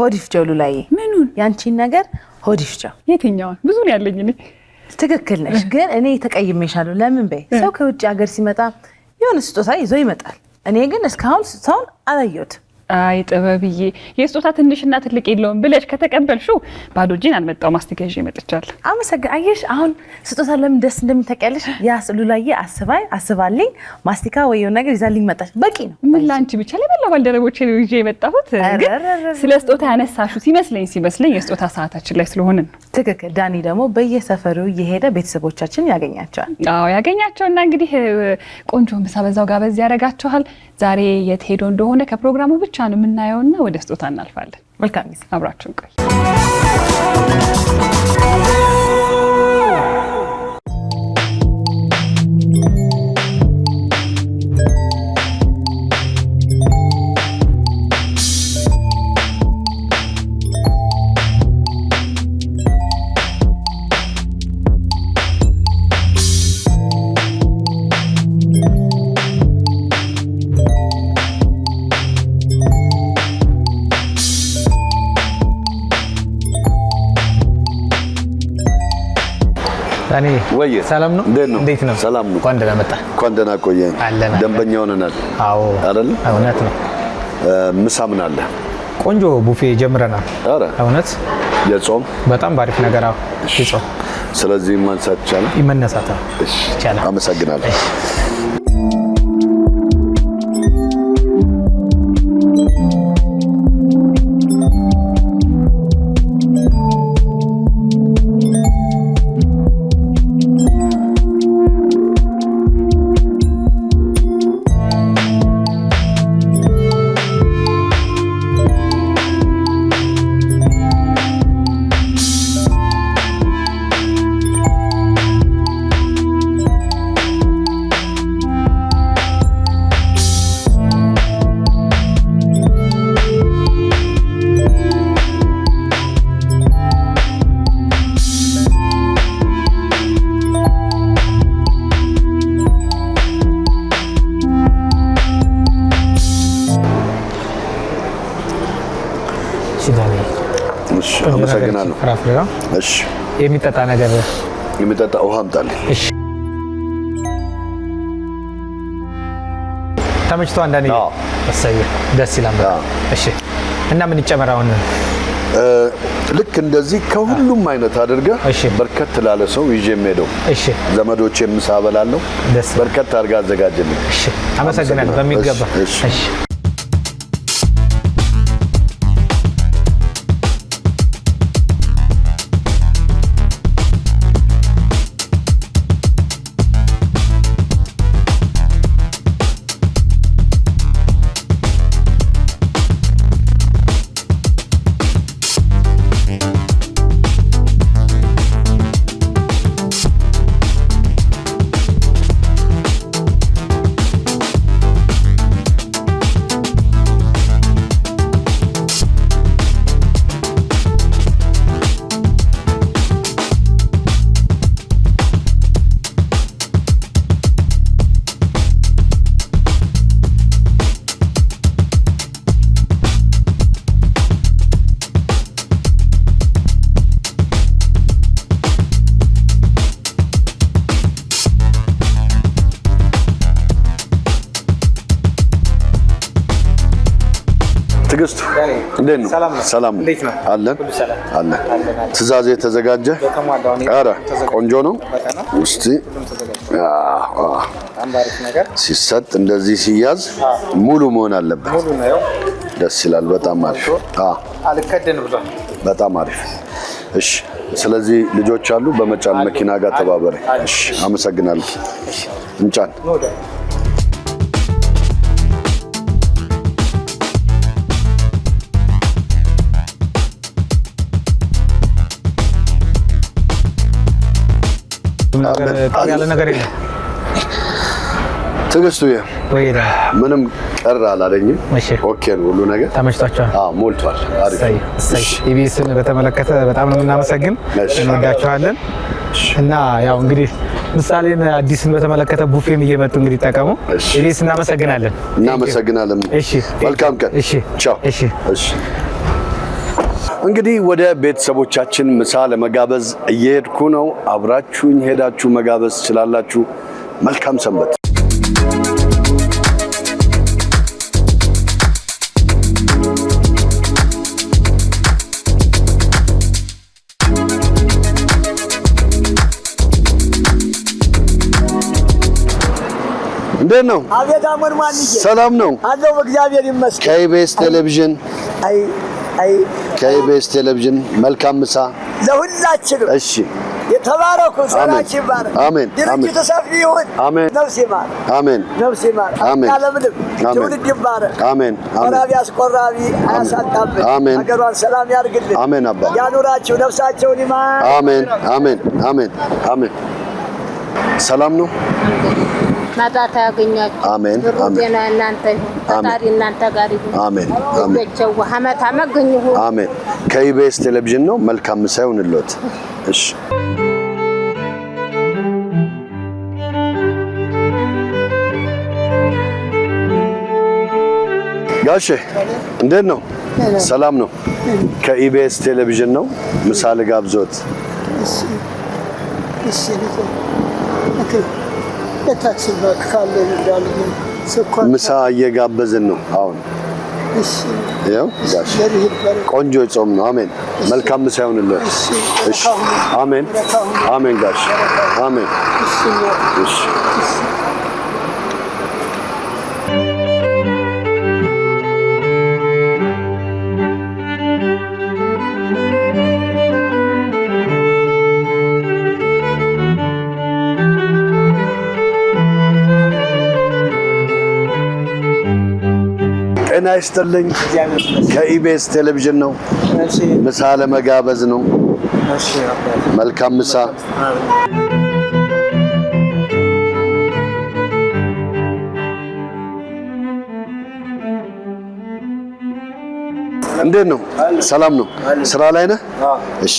ሆዲፍጆሉ ላይ ምኑን ያንቺን ነገር ሆዲፍጆ የትኛው ብዙ ነው ያለኝ እኔ ትክክል ነሽ ግን እኔ ተቀይሜሻለሁ ለምን በይ ሰው ከውጭ ሀገር ሲመጣ የሆነ ስጦታ ይዞ ይመጣል እኔ ግን እስካሁን ሰውን አላየሁትም አይ ጥበብዬ የስጦታ ትንሽና ትልቅ የለውም ብለሽ ከተቀበልሽው ባዶ እጄን አልመጣው ማስቲካ ይዤ መጥቻለሁ አመሰግናለሁ አየሽ አሁን ስጦታ ለምን ደስ እንደምታውቂያለሽ ያስሉላዬ አስባልኝ ማስቲካ ወይው ነገር ይዛልኝ መጣች በቂ ነው ምን ላንቺ ብቻ ለበላ ባልደረቦቼ ነው ይዤ የመጣሁት ግን ስለ ስጦታ ያነሳሹ ሲመስለኝ የስጦታ ሰዓታችን ላይ ስለሆነ ነው ትክክል ዳኒ ደግሞ በየሰፈሩ እየሄደ ቤተሰቦቻችን ያገኛቸዋል አዎ ያገኛቸውና እንግዲህ ቆንጆ ምሳ በዛው ጋር በዚህ ያረጋቸዋል ዛሬ የት ሄዶ እንደሆነ ከፕሮግራሙ ብቻ ነው የምናየውና ወደ ስጦታ እናልፋለን መልካም ጊዜ አብራችሁን ቆዩ ዳኒ ወይ ሰላም ነው እንዴት ነው ሰላም ነው እንኳን ደህና መጣ እንኳን ደህና ቆየኝ ደንበኛ ሆነናል አዎ አይደል እውነት ነው ምሳ ምን አለ ቆንጆ ቡፌ ጀምረናል አረ እውነት የጾም በጣም ባሪፍ ነገር አዎ የጾም ስለዚህ ማንሳት ይቻላል ይመነሳታ ይቻላል አመሰግናለሁ አመሰግናለሁ ፍራፍሬው እሺ የሚጠጣ ነገር የሚጠጣ ውሃ አምጣልኝ እሺ ተመችቶ አንዳንዴ እሰይ ደስ ይላል እሺ እና ምን ይጨመራው ነው ልክ እንደዚህ ከሁሉም አይነት አድርጋ በርከት ላለ ሰው ይዤ የምሄደው እሺ ዘመዶቼ ምሳ በላለሁ በርከት አድርጋ አዘጋጅልኝ እሺ አመሰግናለሁ በሚገባ እሺ ትግስቱ እንዴት ነው ሰላም አለን ትእዛዝ የተዘጋጀ አረ ቆንጆ ነው እስቲ ሲሰጥ እንደዚህ ሲያዝ ሙሉ መሆን አለበት ደስ ይላል በጣም አሪፍ አልከደን ብሏል በጣም አሪፍ እሺ ስለዚህ ልጆች አሉ በመጫን መኪና ጋር ተባበረ እሺ አመሰግናለሁ እንጫን ያለ ነገር የለም ትግስቱ ወይዳ ምንም ቀር አላለኝም ኦኬ ነው ሁሉ ነገር ተመችቷቸዋል ሞልቷል አሪፍ እሰይ ኢቢኤስን በተመለከተ በጣም ነው እናመሰግን እንወዳቸዋለን እና ያው እንግዲህ ምሳሌን አዲስን በተመለከተ ቡፌም እየመጡ እንግዲህ ተጠቀሙ ኢቢኤስ እናመሰግናለን እሺ መልካም ቀን እሺ ቻው እሺ እሺ እንግዲህ ወደ ቤተሰቦቻችን ምሳ ለመጋበዝ እየሄድኩ ነው። አብራችሁኝ ሄዳችሁ መጋበዝ ትችላላችሁ። መልካም ሰንበት። እንዴት ነው? አቤት አሞን ማንዬ ሰላም ነው? አለው በእግዚአብሔር ይመስገን። ከኢቢኤስ ቴሌቪዥን ከኢቢኤስ ቴሌቪዥን መልካም ምሳ ለሁላችንም። እሺ የተባረኩ ሰላች ይባረክ። አሜን። ድርጅቱ ሰፊ ይሁን። አሜን። ነፍስ ይማር። አሜን። ነፍስ ይማር። አሜን። ያለምንም ትውልድ ይባረክ። አሜን። ቆራቢ አስቆራቢ አያሳጣብን። አሜን። ሀገሯን ሰላም ያርግልን። አሜን። አባ ያኑራችሁ፣ ነፍሳቸውን ይማር። አሜን። አሜን። አሜን። አሜን። ሰላም ነው? ማጣታ ያገኛችሁ። አሜን። ጤና እናንተ ይሁን። ፈጣሪ እናንተ ጋር ይሁን። አሜን። ልጆቼው ሀመት አመገኝ ይሁን። አሜን። ከኢቢኤስ ቴሌቪዥን ነው። መልካም ምሳ ይሁንልዎት። እሺ ጋሼ እንዴት ነው? ሰላም ነው? ከኢቢኤስ ቴሌቪዥን ነው። ምሳ ልጋብዞት። ምሳ እየጋበዝን ነው አሁን። ያው ጋሽ ቆንጆ ጾም ነው። አሜን። መልካም ምሳ ይሁንልዎት። እሺ አሜን። አሜን ጋሽ አሜን። እሺ ጤና ይስጥልኝ። ከኢቢኤስ ቴሌቪዥን ነው። ምሳ ለመጋበዝ ነው። መልካም ምሳ። እንዴት ነው? ሰላም ነው? ስራ ላይ ነህ? እሺ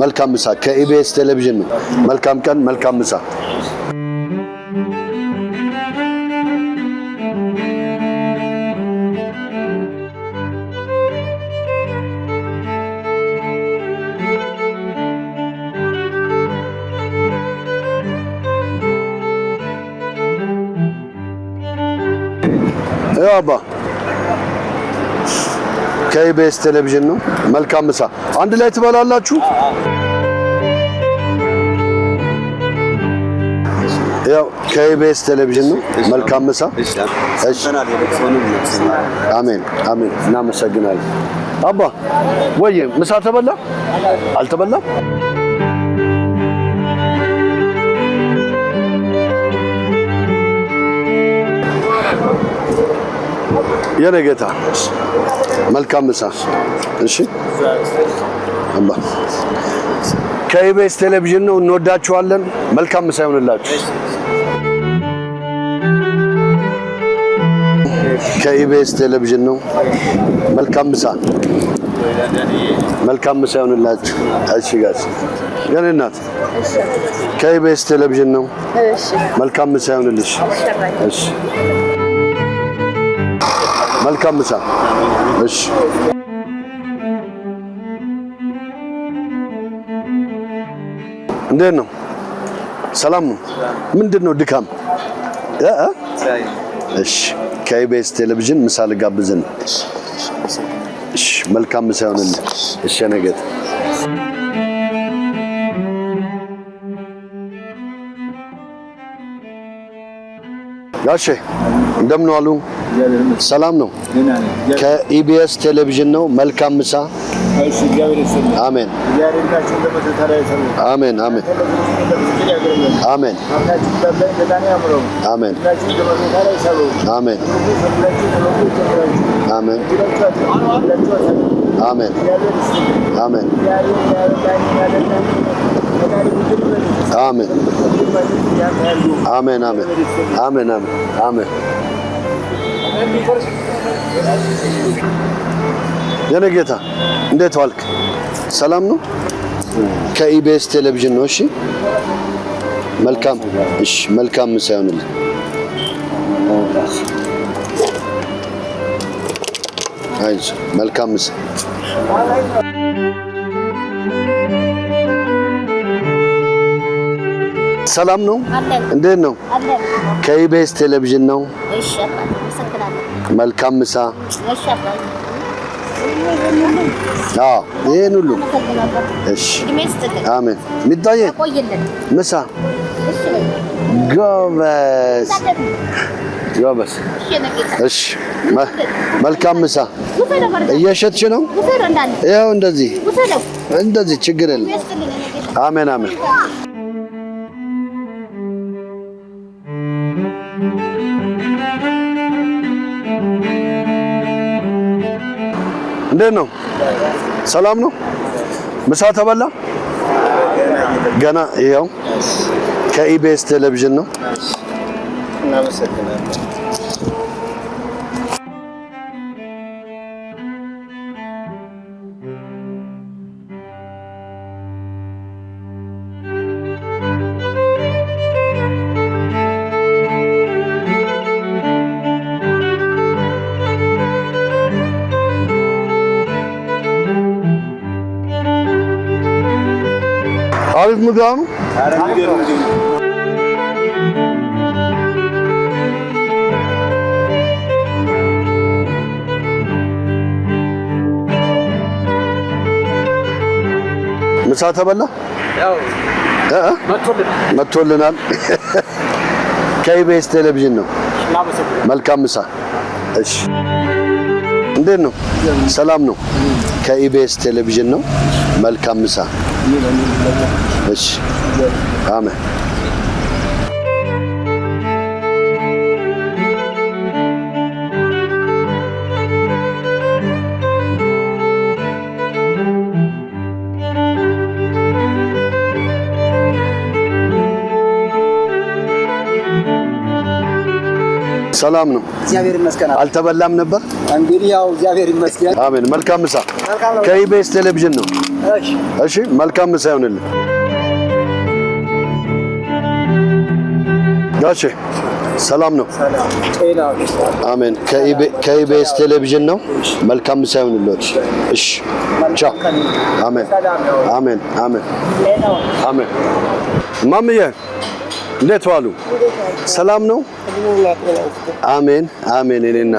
መልካም ምሳ። ከኢቢኤስ ቴሌቪዥን ነው። መልካም ቀን፣ መልካም ምሳ። አባ ከኢቢኤስ ቴሌቪዥን ነው። መልካም ምሳ። አንድ ላይ ትበላላችሁ? ያው ከኢቢኤስ ቴሌቪዥን ነው። መልካም ምሳ። እሺ አሜን። አሜን። እናመሰግናለን። አባ ወይ ምሳ ተበላ? አልተበላም? የኔ ጌታ መልካም ምሳ። እሺ አባ ከኢቢኤስ ቴሌቪዥን ነው። እንወዳችኋለን። መልካም ምሳ ይሁንላችሁ። ከኢቢኤስ ቴሌቪዥን ነው። መልካም ምሳ። መልካም ምሳ ይሁንላችሁ። እሺ ጋር የኔ እናት ከኢቢኤስ ቴሌቪዥን ነው። መልካም ምሳ ይሁንልሽ። እሺ መልካም ምሳ። እሺ እንዴት ነው? ሰላም ነው? ምንድነው ድካም? እሺ ከኢቢኤስ ቴሌቪዥን ምሳ ልጋብዝን። እሺ መልካም ምሳ ይሁንልህ። እሺ ነገት ጋሼ እንደምን ዋሉ? ሰላም ነው? ከኢቢኤስ ቴሌቪዥን ነው። መልካም ምሳ። አሜን። አሜን። አሜን። አሜን። አሜን። አሜን። አሜን። አሜን። አሜን። አሜን። አሜን። አሜን። አሜን። አሜን። የኔ ጌታ እንዴት ዋልክ? ሰላም ነው? ከኢቢኤስ ቴሌቪዥን ነው። እሺ መልካም። እሺ መልካም ምሳ ይሁንልህ። አይዞህ መልካም ምሳ ሰላም ነው? እንዴት ነው? ከኢቢኤስ ቴሌቪዥን ነው። መልካም ምሳ። ይሄን ሁሉ እሺ፣ አሜን። ሚጣዬ ምሳ ጎበዝ ጎበዝ። እሺ፣ መልካም ምሳ። እየሸጥሽ ነው? ይኸው እንደዚህ ችግር የለም። አሜን አሜን። እንዴት ነው? ሰላም ነው? ምሳ ተበላ? ገና ይኸው ከኢቢኤስ ቴሌቪዥን ነው። እናመሰግናለን። አሪፍ ምግብ ነው። ምሳ ተበላ? መጥቶልናል። ከኢቢኤስ ቴሌቪዥን ነው። መልካም ምሳ። እሺ፣ እንዴት ነው? ሰላም ነው? ከኢቢኤስ ቴሌቪዥን ነው። መልካም ምሳ። እሺ፣ አሜን። ሰላም ነው? እግዚአብሔር ይመስገን። አልተበላም ነበር? እንግዲህ ያው እግዚአብሔር ይመስገን። አሜን። መልካም ምሳ። ከኢቢኤስ ቴሌቪዥን ነው። እሺ፣ መልካም ምሳ ይሁንልህ። እሺ፣ ሰላም ነው? አሜን። ከኢቢኤስ ቴሌቪዥን ነው። መልካም ምሳ ይሁንልህ። እሺ፣ ቻው። አሜን አሜን አሜን አሜን። ማምዬ እንዴት ዋሉ? ሰላም ነው? አሜን አሜን። እኔና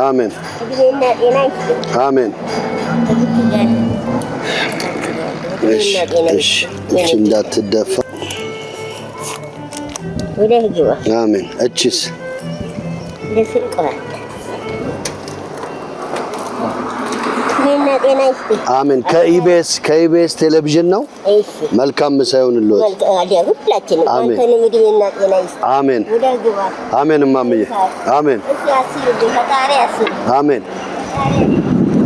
አሜን አሜን። እሺ እሺ፣ እንዳትደፋ። አሜን። እቺስ አሜን። ከኢቢኤስ ቴሌቪዥን ነው። መልካም ምሳ ይሁንልዎት። አሜን አሜን። እማምዬ አሜን አሜን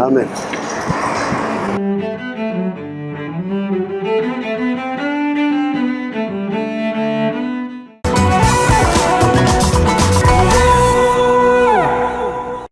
አሜን።